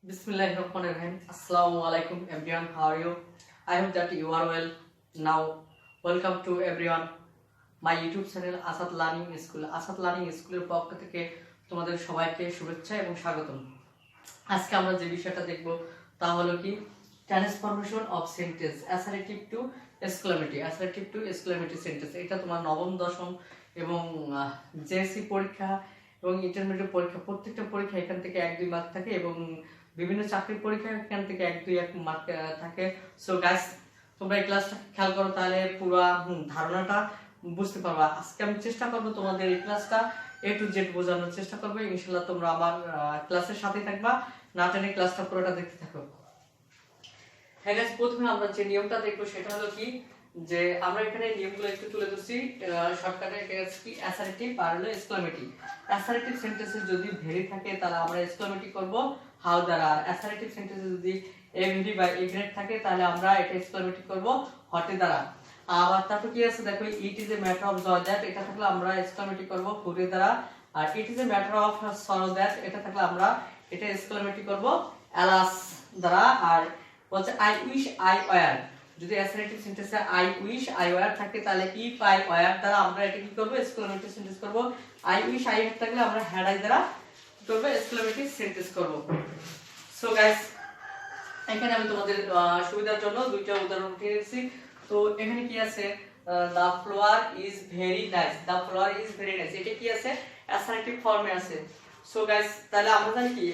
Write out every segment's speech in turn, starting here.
Bismillahirrahmanirrahim. Assalamu alaikum everyone. How are you? I hope that you are well. Now, welcome to everyone. My YouTube channel Asad Learning School. Asad Learning School এর পক্ষ থেকে তোমাদের সবাইকে শুভেচ্ছা এবং স্বাগতম। আজকে আমরা যে বিষয়টা দেখব তা হলো কি transformation of sentence assertive two exclamative sentence. এটা তোমার নবম দশম এবং জেএসসি পরীক্ষা এবং ইন্টারমিডিয়েট পরীক্ষা প্রত্যেকটা পরীক্ষা এখান থেকে 1-2 মার্ক থাকে এবং বিভিন্ন চাকরির পরীক্ষা এখান থেকে 1-2 মার্ক থাকে। সো গাইস, তোমরা এই ক্লাসটা খেয়াল করো, তাহলে পুরো ধারণাটা বুঝতে পারবা। আজকে আমি চেষ্টা করবো তোমাদের এই ক্লাসটা A to Z বোঝানোর চেষ্টা করবো। ইনশাআল্লাহ তোমরা আমার ক্লাসের সাথেই থাকবা, না টেনে ক্লাসটা পুরোটা দেখতে থাকো। হ্যাঁ গাইস, প্রথমে আমরা যে নিয়মটা দেখবো সেটা হলো কি যে আমরা এখানে নিয়মগুলো একটু তুলে ধরছি শর্টকাটে। এটা হচ্ছে কি অ্যাসার্টিভ আর হলো এক্সক্লেমেটিভ। অ্যাসার্টিভ সেন্টেন্সে যদি ভেরি থাকে তাহলে আমরা এক্সক্লেমেটিভ করব হাউ দ্বারা। আর অ্যাসার্টিভ সেন্টেন্সে যদি এ ভেরি বা এ গ্রেট থাকে তাহলে আমরা এটা এক্সক্লেমেটিভ করব হটে দ্বারা। আবার তারপর কি আছে দেখো, it is a matter of joy that, এটা থাকলে আমরা এক্সক্লেমেটিভ করব হুরে দ্বারা। আর it is a matter of sorrow that, এটা থাকলে আমরা এটা এক্সক্লেমেটিভ করব অ্যালাস দ্বারা। আর বলছে আই উইশ আই ওয়্যার, যদি অ্যাসার্টিভ সেন্টেন্সে আই উইশ আই ওয়্যার থাকে তাহলে ইফ আই ওয়্যার দ্বারা আমরা এটা কি করব এক্সক্লেমেটিভ সেন্টেন্স করব। আই উইশ আই হ্যাড থাকলে আমরা হ্যাড আই দ্বারা কি করব এক্সক্লেমেটিভ সেন্টেন্স করব। সো গাইস, এখানে আমি তোমাদের সুবিধার জন্য দুইটা উদাহরণ উঠিয়ে রেখেছি। তো এখানে কি আছে, the flower is very nice, the flower is very nice, এটা কি আছে অ্যাসার্টিভ ফর্মে আছে। সো গাইস, তাহলে আমরা জানি কি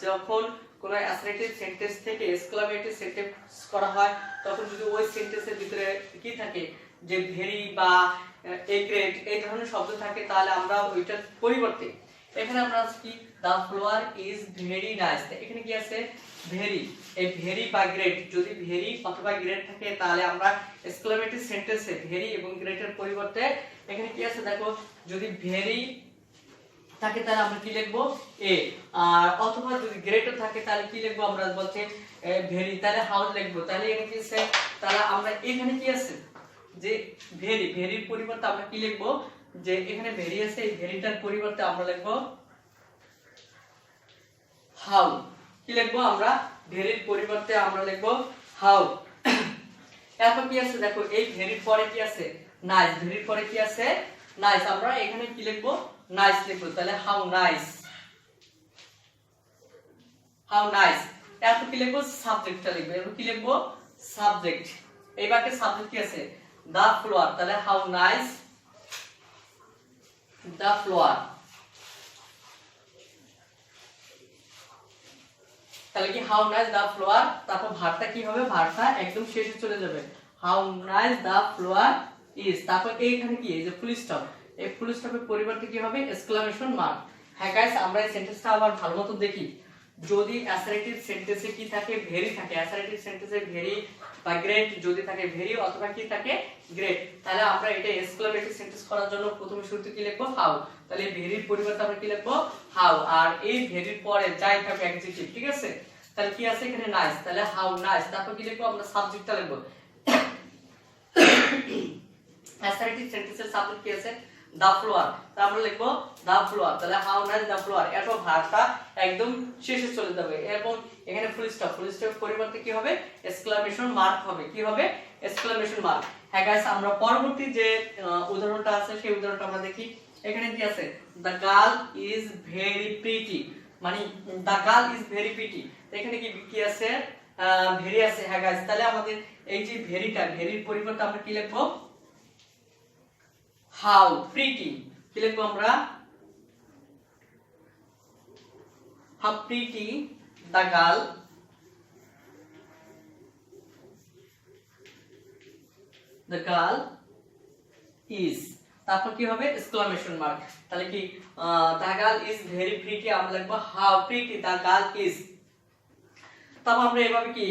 যখন কোন অ্যাসার্টিভ সেন্টেন্স থেকে এক্সক্লেমেটিভ সেন্টেন্স করা হয় তখন যদি ওই সেন্টেন্সের ভিতরে কি থাকে যে ভেরি বা এ গ্রেট এই ধরনের শব্দ থাকে তাহলে আমরা ওইটার পরিবর্তে এখানে আমরা কি দা ফ্লোয়ার ইজ ভেরি নাইস, এখানে কি আছে ভেরি। এই ভেরি বা গ্রেট, যদি ভেরি অথবা গ্রেট থাকে তাহলে আমরা এক্সক্লেমেটিভ সেন্টেন্সে ভেরি এবং গ্রেটের পরিবর্তে এখানে কি আছে দেখো, যদি ভেরি থাকে তাহলে আমরা কি লিখবো এ, আর অথবা যদি গ্রেটও থাকে তাহলে কি লিখবো আমরা বলতে ভেরি, তাহলে হাউ লিখবো। তাহলে এখানে কি আছে, তাহলে আমরা এখানে কি আছে যে ভেরি, ভেরির পরিবর্তে আমরা কি লিখবো যে এখানে ভেরি আছে, এই ভেরিটার পরিবর্তে আমরা লিখবো হাউ। কি লিখবো আমরা ভেরির পরিবর্তে আমরা লিখবো হাউ। এখন কি আছে দেখো, এই ভেরির পরে কি আছে নাইস, ভেরির পরে কি আছে নাইস, আমরা এখানে কি লিখবো নাইস লিখবো। তাহলে হাউ নাইস, হাউ নাইস। এরপর কি লিখবো সাবজেক্টটা লিখবো, এরপর কি লিখবো সাবজেক্ট। এই বাক্যে সাবজেক্ট কি আছে দা ফ্লোয়ার, তাহলে হাউ নাইস দা ফ্লোয়ার। তাহলে কি হাউ নাইস দা ফ্লোয়ার, তারপর ভার্বটা কি হবে, ভার্বটা একদম শেষে চলে যাবে, how nice the flower is. তারপর এইখানে কি এই যে ফুল স্টপ, এই ফুল স্টপের পরিবর্তে কি হবে এক্সক্লেমেশন মার্ক। হ্যাঁ গাইস, আমরা এই সেন্টেন্সটা আবার ভালোমতো দেখি। যদি অ্যাসার্টিভ সেন্টেন্সে কি থাকে ভেরি থাকে, অ্যাসার্টিভ সেন্টেন্সে ভেরি বা গ্রেট যদি থাকে ভেরি অথবা কি থাকে গ্রেট, তাহলে আমরা এটা এক্সক্লেমেটিভ সেন্টেন্স করার জন্য প্রথমে শুরুতে কি লিখবো হাউ। তাহলে ভেরির পরিবর্তে আমরা কি লিখবো হাউ, আর এই ভেরির পরে যাই থাকে অ্যাডজেক্টিভ, ঠিক আছে। তাহলে কি আছে এখানে নাইস, তাহলে হাউ নাইস। তারপর কি লিখবো আমরা সাবজেক্টটা লিখবো। অ্যাসার্টিভ সেন্টেন্সের সাবজেক্ট কি আছে দা ফ্লোয়ার, তাহলে আমরা লিখবো দা ফ্লোয়ার। তাহলে হাউ নাইস দা ফ্লোয়ার, এরপর ভার্বটা একদম শেষে চলে যাবে এবং এখানে ফুল স্টপ, ফুল স্টপের পরিবর্তে কি হবে এক্সক্লেমেশন মার্ক হবে, কি হবে এক্সক্লেমেশন মার্ক। হ্যাঁ গাইস, আমরা পরবর্তী যে উদাহরণটা আছে সেই উদাহরণটা আমরা দেখি। এখানে কি আছে the girl is very pretty, মানে the girl is very pretty, এখানে কি কি আছে ভেরি আছে। হ্যাঁ গাইস, তাহলে আমাদের এই যে ভেরিটা, ভেরির পরিবর্তে আমরা কি লিখবো হাউ প্রিটি। কি লিখবো আমরা how pretty the girl is. তারপর কি হবে এক্সক্লেমেশন মার্ক। তাহলে কি the girl is very pretty, আমরা লিখবো how pretty the girl is. তারপর আমরা এভাবে কি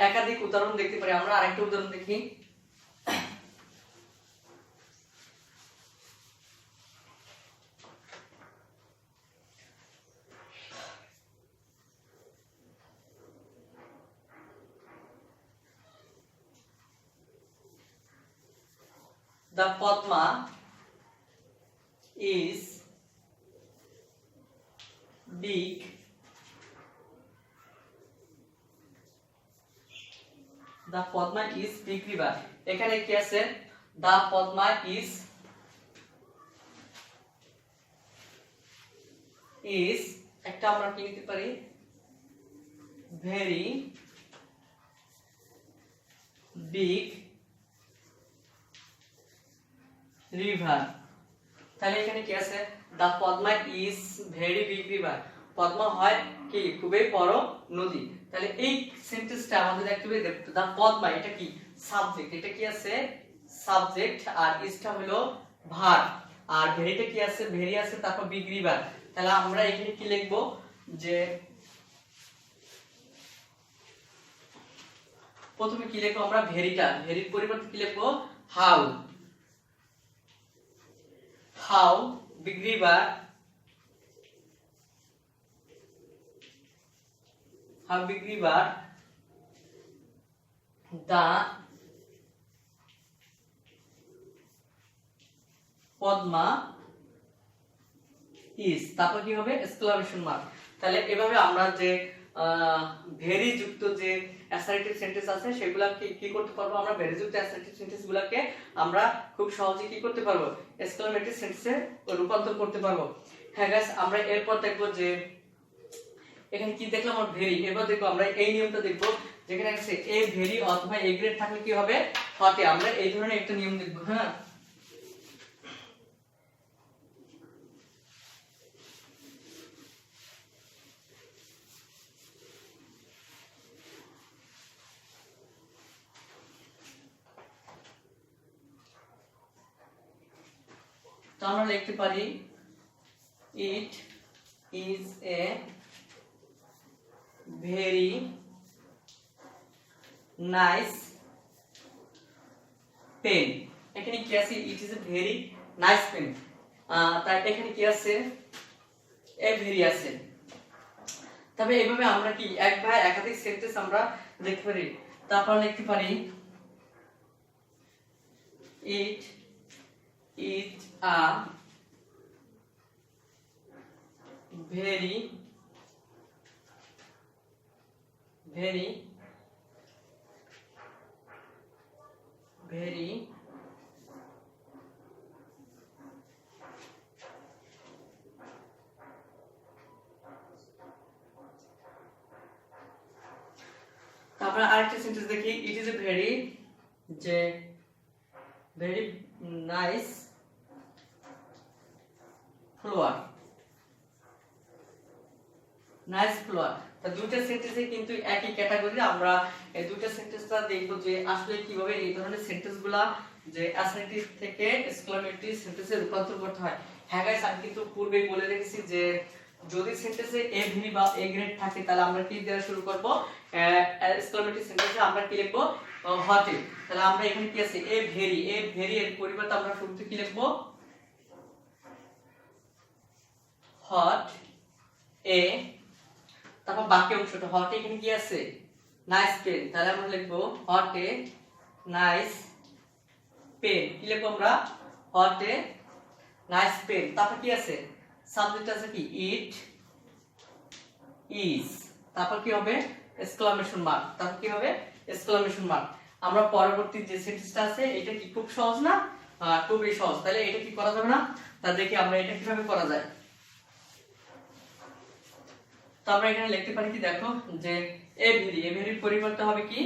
একাধিক উদাহরণ দেখতে পারি। আমরা আরেকটা উদাহরণ দেখি। The Padma is big the Padma is big river. এখানে কি আছে? দা পদ্মা ইজ একটা আমরা কি নিতে পারি? Very big river. তাহলে এখানে কি আছে? The Padma is very big river. Padma হয় কি খুবই বড় নদী। তাহলে এই সেন্টেন্সটা আমাদের অ্যাকচুয়ালি দেখতে, দা পদ্মা এটা কি সাবজেক্ট, এটা কি আছে সাবজেক্ট, আর ইজটা হলো ভার্ব, আর ভেরিটা কি আছে? ভেরি আছে, তারপর বিগ রিভার। তাহলে আমরা এখানে কি লিখবো? যে প্রথমে কি লিখবো আমরা? ভেরিটা, ভেরির পরিবর্তে কি লিখবো? How big river, how big river the Padma is, তারপর কি হবে? Exclamation mark. তাহলে এভাবে আমরা যে ভেরি যুক্ত যে অ্যাসার্টিভ সেন্টেন্স আছে সেগুলোকে কি করতে পারবো? আমরা ভেরি যুক্ত অ্যাসার্টিভ সেন্টেন্স গুলোকে আমরা খুব সহজে কি করতে পারবো? এক্সক্লামেটরি সেন্টেন্সে রূপান্তর করতে পারবো। হ্যাঁ গাইস, আমরা এরপর দেখবো যে এখানে কি দেখলাম? আমরা ভেরি। এবার দেখো আমরা এই নিয়মটা দেখবো, যেখানে আছে এ ভেরি অথবা এ গ্রেড থাকলে কি হবে? হটে। আমরা এই ধরনের একটা নিয়ম দেখবো। হ্যাঁ, তো আমরা লিখতে পারি it is a very nice pen. এখানে কি আছে? It is a very nice pen. তাই এখানে কি আছে? এ ভেরি আছে। তবে এইভাবে আমরা কি এক বা একাধিক সেন্টেন্স আমরা লিখতে পারি। তারপর লিখতে পারি it is a very very তারপরে আরেকটা সেন্টেন্স দেখি, ইট ইজ এ ভেরি যে very nice flower. Nice flower. তা দুইটা সেন্টেন্সে কিন্তু একই ক্যাটাগরি। আমরা এই দুইটা সেন্টেন্সটা দেখব যে আসলে কিভাবে এই ধরনের সেন্টেন্সগুলা যে অ্যাসার্টিভ থেকে এক্সক্লামেটরি সেন্টেন্সে রূপান্তর করতে হয়। হ্যাঁ গাইস, আমি কিন্তু পূর্বেই বলে রেখেছি যে যদি সেন্টেন্সে এ ভেরি বা এ গ্রেড থাকে তাহলে আমরা কি দেওয়া শুরু করব? এক্সক্লামেটরি সেন্টেন্সে আমরা কি লিখব? হটে। তাহলে আমরা এখানে কি আছে? এ ভেরি এর পরিবর্তে আমরা শুরুতে কি লিখব? হট এ, তারপর বাকি অংশটা হট এখানে কি আছে? Nice pen. তাহলে আমরা লিখবো হট এ নাইস পেন। কি লিখবো আমরা? What a nice pen. তারপর কি আছে? সাবজেক্ট আছে কি? It is. তারপর কি হবে? Exclamation mark. তারপর কি হবে? Exclamation mark. আমরা পরবর্তী যে সেন্টেন্সটা আছে এটা কি খুব সহজ না? খুবই সহজ। তাহলে এটা কি করা যাবে না? তা দেখি আমরা এটা কিভাবে করা যায়। তো আমরা এখানে লিখতে পারি কি? দেখো যে এ ভেরির পরিবর্তে হবে কি?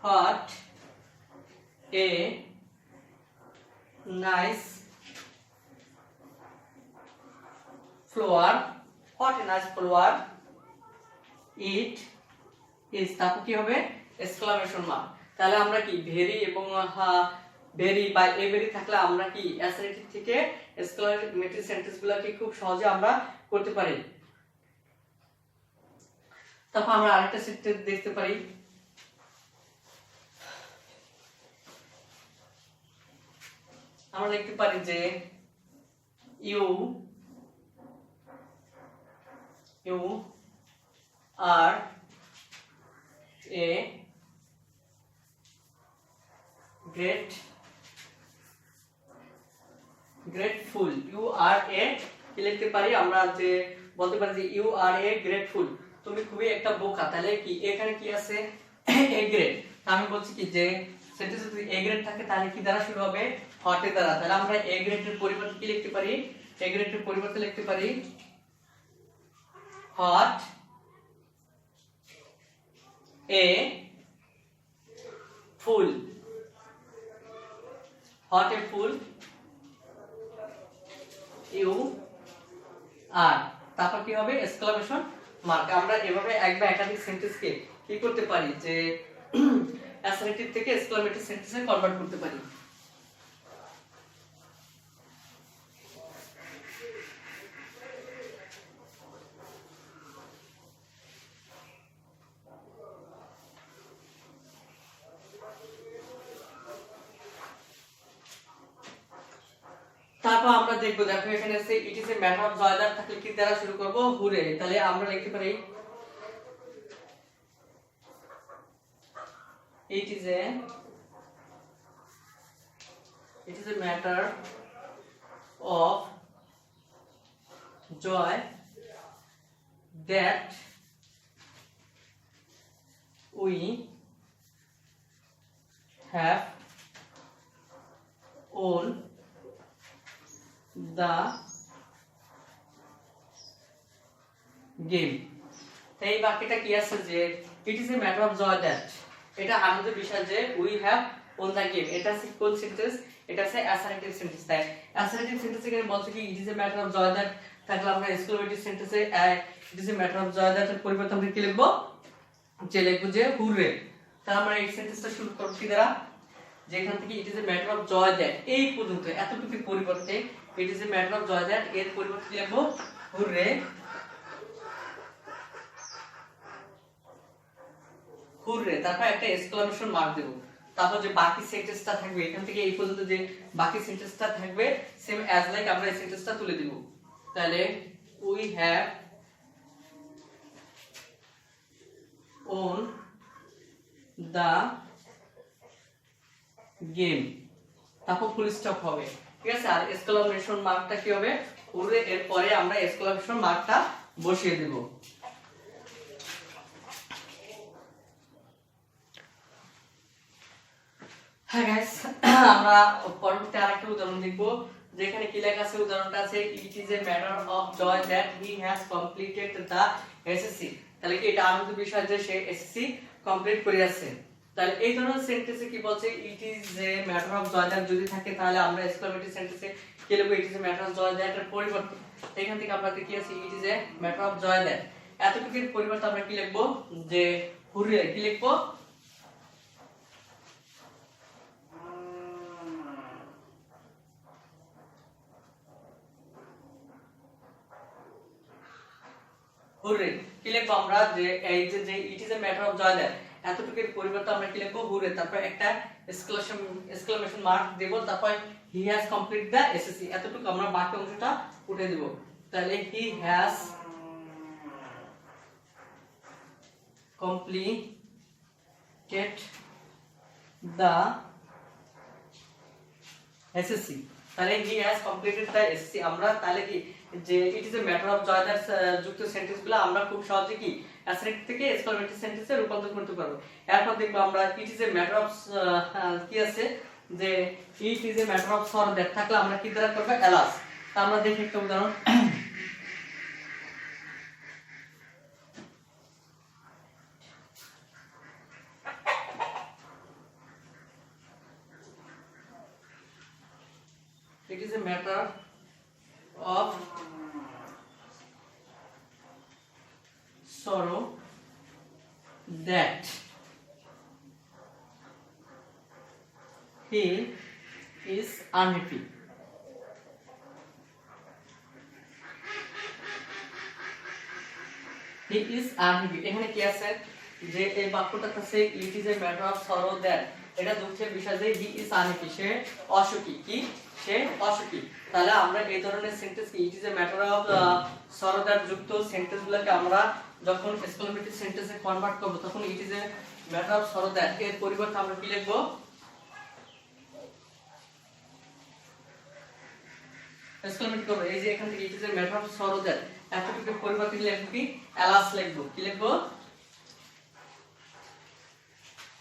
Hot a nice flower. Hot a nice flower it is. তারপর কি হবে? Exclamation mark. তাহলে আমরা কি ভেরি এবং ভেরি বা এ ভেরি থাকলে আমরা কি অ্যাসার্টিভ থেকে এক্সক্লামেটরি সেন্টেন্সগুলোকে খুব সহজে আমরা করতে পারি। তারপর আমরা আরেকটা সেন্টেন্স দেখতে পারি। আমরা লিখতে পারি যে you are a grateful. You are a কি লিখতে পারি? আমরা যে বলতে পারি যে ইউ আর এ গ্রেটফুল। তুমি খুবই একটা বোকা, তাহলে কি এখানে কি আছে এ গ্রেড। আমি বলছি কি যে সেন্টেন্স যদি এ গ্রেড থাকে তাহলে কি দ্বারা শুরু হবে, হট এর দ্বারা। তাহলে আমরা এ গ্রেডের পরিবর্তে কি লিখতে পারি, এ গ্রেডের পরিবর্তে লিখতে পারি what a fool, what a fool you are, তারপর কি হবে এক্সক্লামেশন মার্ক। আমরা এভাবে এক বা একাধিক সেন্টেন্সকে কি করতে পারি যে অ্যাসার্টিভ থেকে এক্সক্লামেটিভ সেন্টেন্সে কনভার্ট করতে পারি। তারপর আমরা দেখবো, দেখো এখানে আছে it is a matter of joy that, থাকলে কি দ্বারা শুরু করব, হুরে। তাহলে আমরা লিখতে পারি it is a matter of joy that we have won the game। এই বাক্যটা কি আছে যে it is a matter of joy that, এটা আনন্দের বিষয় যে we have won the game. এটা আছে কোন সেন্টেন্স, এটা আছে অ্যাসার্টিভ সেন্টেন্স। তাই অ্যাসার্টিভ সেন্টেন্স এখানে বলছে কি it is a matter of joy that, তাহলে আমরা এক্সক্লেমেটিভ সেন্টেন্সে it is a matter of joy that এর পরিবর্তে আমরা কি লিখব, যে লিখব যে হুররে। তাহলে আমরা এই সেন্টেন্সটা শুরু করব কি দ্বারা, যেখান থেকে it is a matter of joy that এই পর্যন্ত এতটুকুর পরিবর্তে it is a matter of joy that এর পরিবর্তে লিখব হুররে, হুররে, তারপর একটা এক্সক্লামেশন মার্ক দেব। তারপর যে বাকি সেন্টেন্সটা থাকবে এখান থেকে এই পর্যন্ত যে বাকি সেন্টেন্সটা থাকবে সেম অ্যাজ লাইক আমরা এই সেন্টেন্সটা তুলে দিব। তাহলে we have won the game, তারপর ফুল স্টপ হবে, ঠিক আছে। আর এক্সক্লামেশন মার্কটা কি হবে, হুররে, এর পরে আমরা এক্সক্লামেশন মার্কটা বসিয়ে দেব। হ্যাঁ গাইস, আমরা পরবর্তী আরেকটা উদাহরণ দেখব, যেখানে কি লেখা আছে, উদাহরণটা আছে it is a matter of joy that he has completed the SSC. তাহলে কি এটা আনন্দের বিষয় যে সে এসএসসি কমপ্লিট করে আছে। তাহলে এই ধরনের সেন্টেন্সে কি বলছে, it is a matter of joy that যদি থাকে তাহলে আমরা এক্সক্লেমেটিভ সেন্টেন্সে কি লিখব, it is a matter of joy that এর পরিবর্তে এখান থেকে আমরা কি আছে it is a matter of joy that, এতটুকুর পরিবর্তে আমরা কি লিখব, যে হুররে, কি লিখব, হুররে। কি লিখবো আমরা, যে এই যে it is a matter of joy that এতটুকুর পরিবর্তে আমরা কি লিখবো, হুররে, তারপর একটা এক্সক্লেমেশন মার্ক দেব, তারপর he has complete the SSC, এতটুকু আমরা বাকি অংশটা উঠে দেব। তাহলে he has completed the SSC, তাহলে he has completed the SSC. আমরা তাহলে কি যে it is a matter of joy that যুক্ত সেন্টেন্সগুলো আমরা খুব সহজে কি অ্যাসার্টিভ থেকে এক্সক্লেমেটিভ সেন্টেন্সে রূপান্তর করতে পারবো। এরপর দেখবো আমরা ইট ইজ এ ম্যাটার অফ কি আছে, যে it is a matter of সর দ্যাট থাকলে আমরা কি দ্বারা করব, এলাস। তা আমরা দেখি একটা উদাহরণ, it is a matter of sorrow that he is unhappy। he is unhappy, এখানে কি আছে, যে এই বাক্যটা আছে it is a matter of sorrow that, এটা দুঃখের বিষয় যে he is unhappy, সে অসুখী, কি সে অসুখী। তাহলে আমরা এই ধরনের সেন্টেন্স কি it is a matter of sorrow that যুক্ত সেন্টেন্সগুলোকে আমরা যখন এক্সক্লেমেটিভ সেন্টেন্সে কনভার্ট করব তখন ইট is a matter of sorrow that এর পরিবর্তে আমরা কি লিখব, এক্সক্লেমেট করব। এই যে এখান থেকে it is a matter of sorrow that এতটুকুর পরিবর্তে লিখবো কি এলাস লিখবো। কি লিখবো?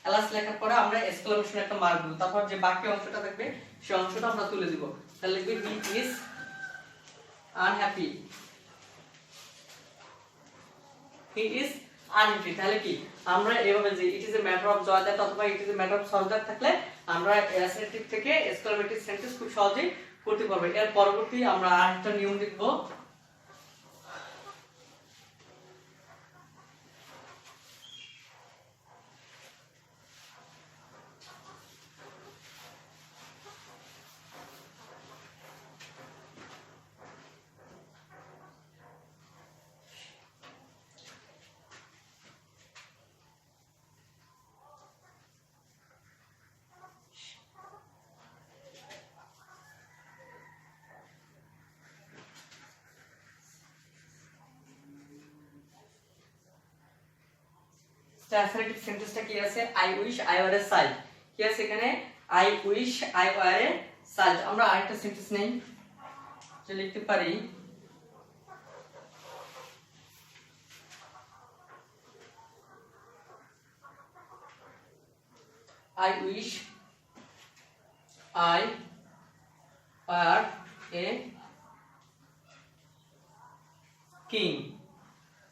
এলাস লেখার পরে আমরা এক্সক্লেমেশন একটা মার্ক দেব, তারপর যে বাকি অংশটা থাকবে সেই অংশটা আমরা তুলে দিব। তাহলে লিখবে he is unhappy, he is unhappy. তাহলে কি আমরা এভাবে যে it is a matter of joy that অথবা it is a matter of sorrow that থাকলে আমরা অ্যাসার্টিভ থেকে এক্সক্লেমেটিভ সেন্টেন্স খুব সহজেই করতে পারবো। এর পরবর্তী আমরা আরেকটা নিয়ম লিখব। অ্যাসার্টিভ সেন্টেন্সটা কি আছে? I wish I were A side. কি আছে এখানে? I wish I were A side. আমরা আরেকটা সেন্টেন্স নেই, যে লিখতে পারি I wish I were a king।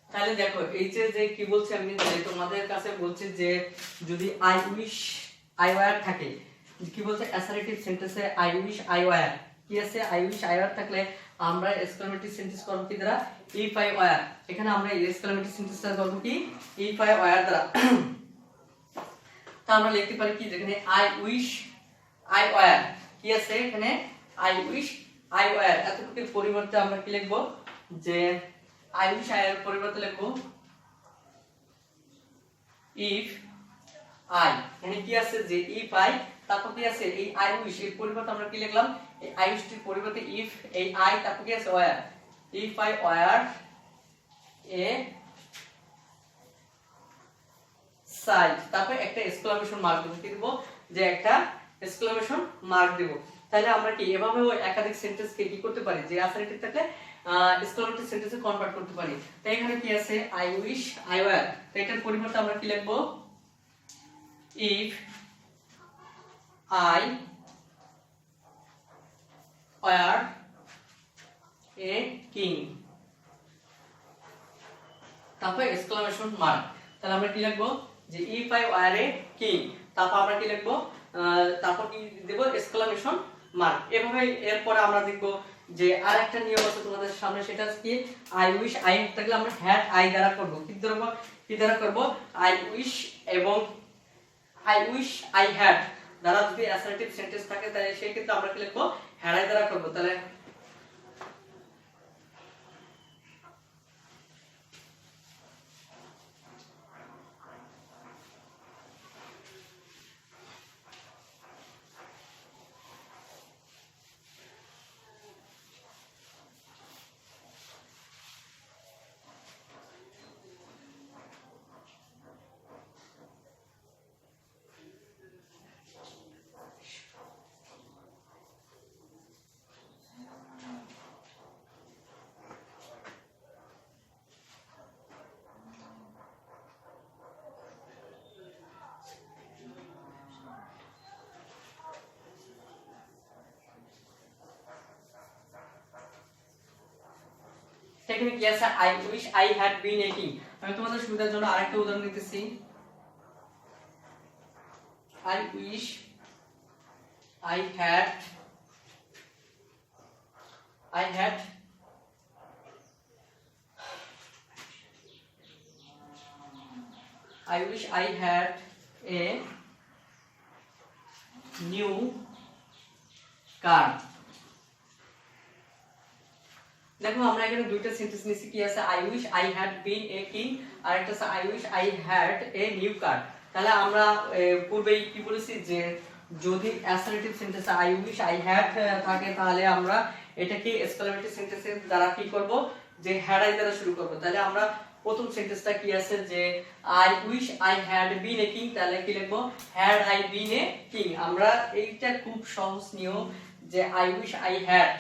তাহলে দেখো এই যে কি বলছে, আমি তোমাদের কাছে বলছি যে যদি I wish I were থাকে, কি বলছে অ্যাসার্টিভ সেন্টেন্সে I wish I were কি আছে? I wish I were থাকলে আমরা এক্সক্লেমেটিভ সেন্টেন্স করব কি দ্বারা? if I were। এখানে আমরা এক্সক্লেমেটিভ সেন্টেন্সটা করব কি? if I were দ্বারা। তা আমরা লিখতে পারি কি, যেখানে I wish I were কি আছে এখানে? I wish I were এতটুকুর পরিবর্তে আমরা কি লিখব? যে I wish I এর পরিবর্তে লিখব if I। মানে কি আছে যে if I, তারপর কি আছে এই I wish এর পরিবর্তে আমরা কি লিখলাম? এই I wish এর পরিবর্তে if, এই I তারপর কি আছে were। if I were a side, তারপর একটা এক্সক্লেমেশন মার্ক দেব। কি দেব? যে একটা এক্সক্লেমেশন মার্ক দেব। তাহলে আমরা কি এভাবে ওই একাধিক সেন্টেন্সকে কি করতে পারি, যে অ্যাসার্টিভ থাকলে এক্সক্লেমেটিভ সেন্টেন্সে কনভার্ট করতে পারি। তাই এখানে কি আছে? I wish I were. তো এটার পরিবর্তে আমরা কি লিখব? If I were a king, তারপর এক্সক্লেমেশন মার্ক। তাহলে আমরা কি লিখব? যে if I were a king, তারপর আমরা কি লিখব? তারপর কি দেব? Exclamation mark. এভাবে এরপর আমরা দেখব যে আরেকটা নিয়ম আছে তোমাদের সামনে, সেটা কি I wish I থাকলে আমরা had I দ্বারা করব। কি দ্বারা করব? I wish এবং I wish I had দ্বারা যদি অ্যাসার্টিভ সেন্টেন্স থাকে তাহলে সেই ক্ষেত্রে আমরা কি লিখব? had I দ্বারা করব। তাহলে এখানে কি আছে? I wish I had been a king। আমি তোমাদের সুবিধার জন্য আরেকটা উদাহরণ দিতেছি। I wish I had a new car। দেখো আমরা এখানে দুইটা সেন্টেন্স নিছি। কি আছে? I wish I had been a king, আর একটা আছে I wish I had a new car। তাহলে আমরা পূর্বেই কি বলেছি যে যদি অ্যাসার্টিভ সেন্টেন্সে I wish I had থাকে তাহলে আমরা এটাকে এক্সক্লেমেটিভ সেন্টেন্সের দ্বারা কি করব? যে had I দ্বারা শুরু করব। তাহলে আমরা প্রথম সেন্টেন্সটা কি আছে? যে I wish I had been a king, তাহলে কি লিখব? had I been a king। আমরা এইটা খুব সহজ নিয়ম, যে I wish I had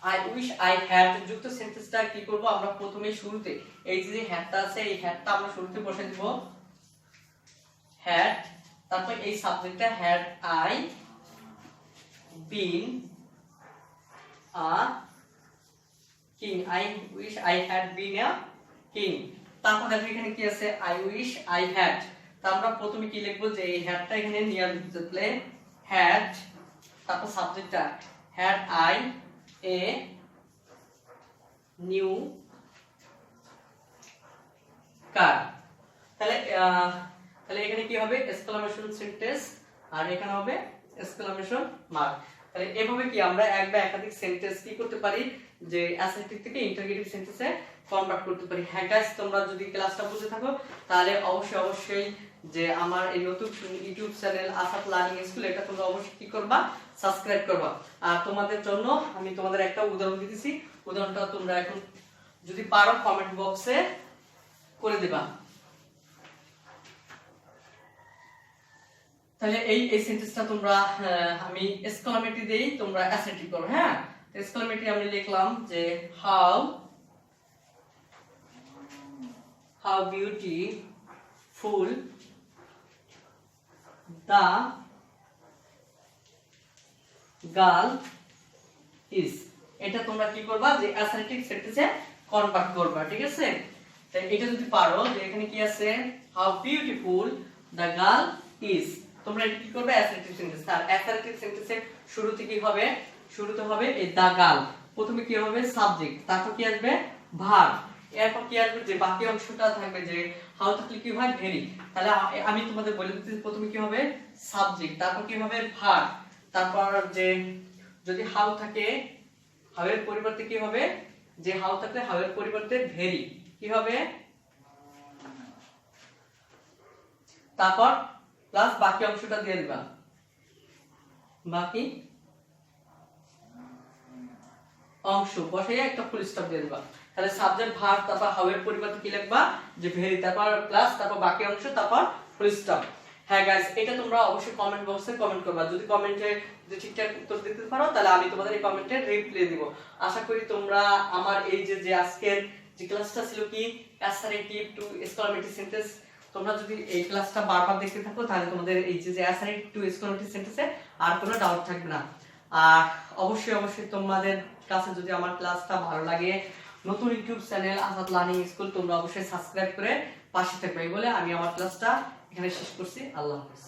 I wish I had যুক্ত সেন্টেন্সটা কি করব আমরা প্রথমে শুরুতে এই যে হ্যাডটা আছে এই হ্যাডটা আমরা শুরুতে বসে দিব হ্যাড তারপর এই সাবজেক্টটা had I been a king I wish I had been a king তারপর দেখো এখানে কি আছে আই উইশ আই হ্যাড তা আমরা প্রথমে কি লিখবো যে এই হ্যাডটা এখানে নিয়ে আসলে হ্যাড তারপর সাবজেক্টটা had I a new car তাহলে তাহলে এখানে কি হবে এক্সক্লামেশন সেন্টেন্স আর এখানে হবে এক্সক্লামেশন মার্ক তাহলে এভাবে কি আমরা এক বা একাধিক সেন্টেন্স কি করতে পারি যে অ্যাসার্টিভ থেকে ইন্টারগেটিভ সেন্টেন্সে কনভার্ট করতে পারি। হ্যাঁ গাইস তোমরা যদি ক্লাসটা বুঝে থাকো তাহলে অবশ্যই যে আমার এই নতুন YouTube channel Asad learning school এটা তোমরা অবশ্যই কি করবা সাবস্ক্রাইব করবা। আর তোমাদের জন্য আমি তোমাদের একটা উদাহরণ দিতেছি, উদাহরণটা তোমরা এখন যদি পারো কমেন্ট বক্সে করে দিবা। তাহলে এই সেন্টেন্সটা তোমরা আমি এক্সক্লামেটরি দেই তোমরা অ্যাসার্টিভ করো। হ্যাঁ এক্সক্লামেটরি আমি লিখলাম যে how beautiful the girl is এটা তোমরা কি করবা যে অ্যাসার্টিভ সেন্টেন্সে কনভার্ট করবা। ঠিক আছে তাই এটা যদি পারো যে এখানে কি আছে how beautiful the girl is তোমরা এটা কি করবে অ্যাসার্টিভ সেন্টেন্স। আর অ্যাসার্টিভ সেন্টেন্সের শুরুতে কি হবে শুরুতে হবে এই the girl প্রথমে কি হবে সাবজেক্ট তারপর কি আসবে ভার্ব এরপর কি আসবে যে বাকি অংশটা থাকবে যে হাউ থাকলে কি হয় ভেরি। তাহলে আমি তোমাদের বলে দিচ্ছি প্রথমে কি হবে সাবজেক্ট তারপর কি হবে ভার্ব তারপর যে যদি হাউ থাকে হাউ এর পরিবর্তে কি হবে যে হাউ থাকলে হাউ এর পরিবর্তে ভেরি কি হবে তারপর প্লাস বাকি অংশটা দিয়ে দিবা বাকি অংশ বসে একটা ফুল স্টপ দিয়ে দিবা। তাহলে সাবজেক্ট ভার্ব তারপর হাউ এর পরিবর্তে কি লিখবা যে ভেরি তারপর প্লাস তারপর বাকি অংশ তারপর ফুল স্টপ। হ্যাঁ গাইস এটা তোমরা অবশ্যই কমেন্ট বক্সে কমেন্ট করবা, যদি কমেন্টে যদি ঠিকঠাক উত্তর দিতে পারো তাহলে আমি তোমাদের এই কমেন্টে রিপ্লাই দিব। আশা করি তোমরা আমার এই যে আজকের যে ক্লাসটা ছিল কি অ্যাসার্টিভ টু এক্সক্লামেটরি সেন্টেন্স তোমরা যদি এই ক্লাসটা বারবার দেখতে থাকো তাহলে তোমাদের এই যে অ্যাসার্টিভ টু এক্সক্লামেটরি সেন্টেন্সে আর কোনো ডাউট থাকবে না। আর অবশ্যই তোমাদের কাছে যদি আমার ক্লাসটা ভালো লাগে নতুন YouTube channel Asad learning school তোমরা অবশ্যই সাবস্ক্রাইব করে পাশে থাকবে বলে আমি আমার ক্লাসটা এখানে শেষ করছি। আল্লাহ হাফেজ।